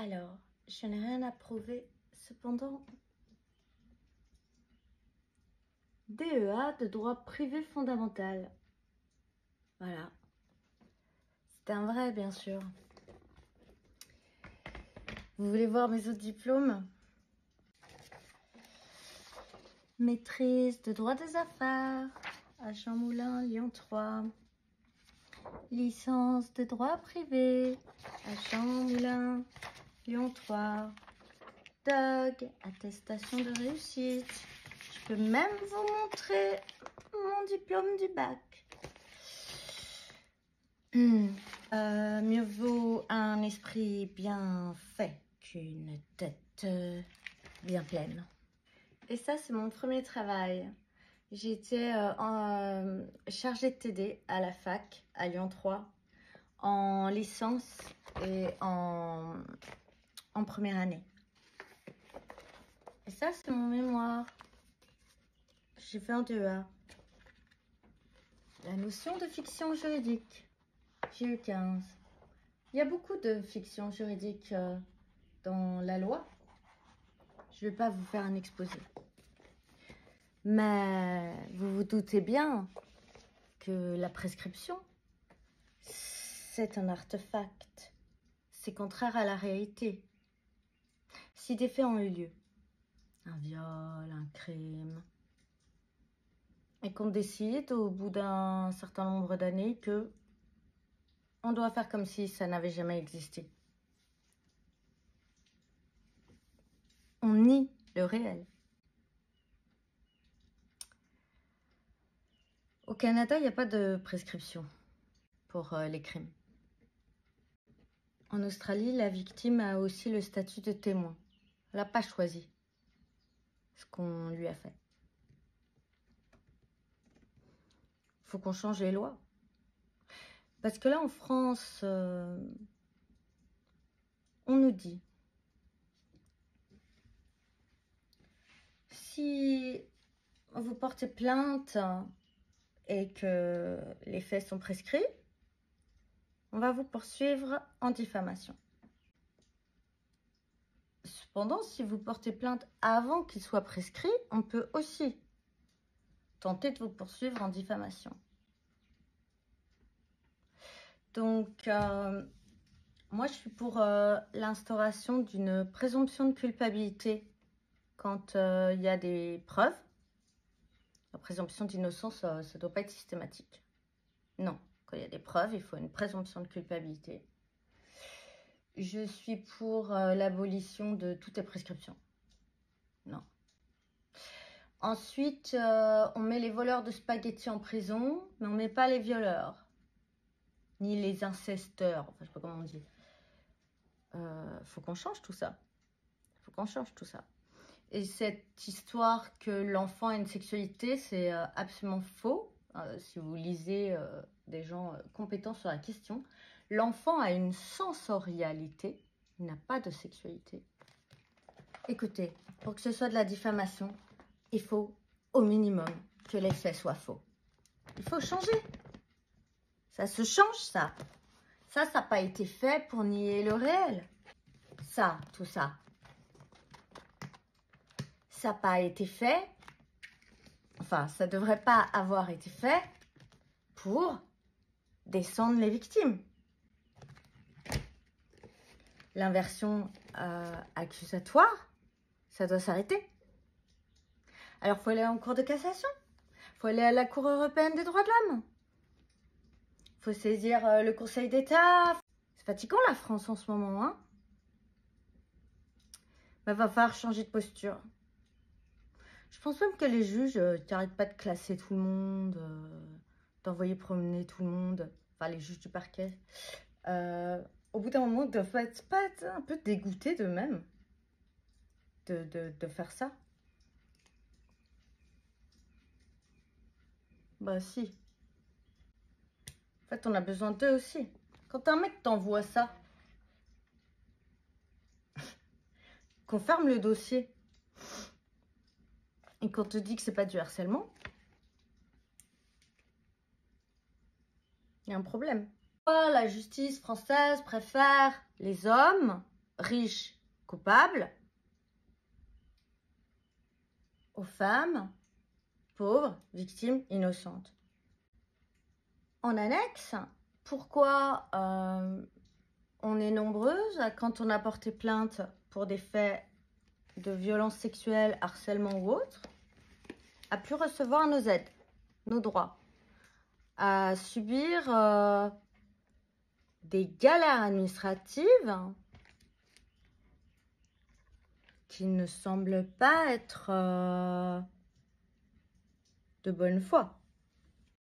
Alors, je n'ai rien à prouver. Cependant, DEA de droit privé fondamental. Voilà. C'est un vrai, bien sûr. Vous voulez voir mes autres diplômes? Maîtrise de droit des affaires à Jean Moulin, Lyon 3. Licence de droit privé à Jean Moulin, Lyon 3. DOG, attestation de réussite. Je peux même vous montrer mon diplôme du bac. Mieux vaut un esprit bien fait qu'une tête bien pleine. Et ça, c'est mon premier travail. J'étais chargée de TD à la fac, à Lyon 3, en licence et en première année. Et ça, c'est mon mémoire. J'ai fait en DEA. La notion de fiction juridique. J'ai eu 15. Il y a beaucoup de fiction juridique dans la loi. Je ne vais pas vous faire un exposé. Mais vous vous doutez bien que la prescription, c'est un artefact. C'est contraire à la réalité. Si des faits ont eu lieu, un viol, un crime, et qu'on décide au bout d'un certain nombre d'années que on doit faire comme si ça n'avait jamais existé. On nie le réel. Au Canada, il n'y a pas de prescription pour les crimes. En Australie, la victime a aussi le statut de témoin. Elle n'a pas choisi ce qu'on lui a fait. Il faut qu'on change les lois. Parce que là, en France, on nous dit, si vous portez plainte et que les faits sont prescrits, on va vous poursuivre en diffamation. Cependant, si vous portez plainte avant qu'il soit prescrit, on peut aussi tenter de vous poursuivre en diffamation. Donc, moi, je suis pour l'instauration d'une présomption de culpabilité quand il y a des preuves. La présomption d'innocence, ça ne doit pas être systématique. Non, quand il y a des preuves, il faut une présomption de culpabilité. Je suis pour l'abolition de toutes les prescriptions. Non. Ensuite, on met les voleurs de spaghettis en prison, mais on ne met pas les violeurs. Ni les incesteurs, enfin, je ne sais pas comment on dit. Faut qu'on change tout ça. Faut qu'on change tout ça. Et cette histoire que l'enfant a une sexualité, c'est absolument faux. Si vous lisez des gens compétents sur la question, l'enfant a une sensorialité, il n'a pas de sexualité. Écoutez, pour que ce soit de la diffamation, il faut au minimum que les faits soient faux. Il faut changer. Ça se change, ça. Ça n'a pas été fait pour nier le réel. Ça, tout ça. Ça n'a pas été fait, enfin, ça ne devrait pas avoir été fait pour descendre les victimes. L'inversion accusatoire, ça doit s'arrêter. Alors, il faut aller en cour de cassation. Il faut aller à la Cour européenne des droits de l'homme. Il faut saisir le Conseil d'État. C'est fatigant, la France, en ce moment, hein. Il va falloir changer de posture. Je pense même que les juges n'arrêtent pas de classer tout le monde, d'envoyer promener tout le monde, enfin les juges du parquet. Au bout d'un moment, ils ne doivent pas être un peu dégoûtés d'eux-mêmes de faire ça. Bah si. En fait, on a besoin d'eux aussi. Quand un mec t'envoie ça, qu'on ferme le dossier et qu'on te dit que c'est pas du harcèlement, il y a un problème. La justice française préfère les hommes riches coupables aux femmes pauvres, victimes innocentes. En annexe, pourquoi on est nombreuses quand on a porté plainte pour des faits de violence sexuelle, harcèlement ou autre, à plus recevoir nos aides, nos droits, à subir des galères administratives qui ne semblent pas être de bonne foi.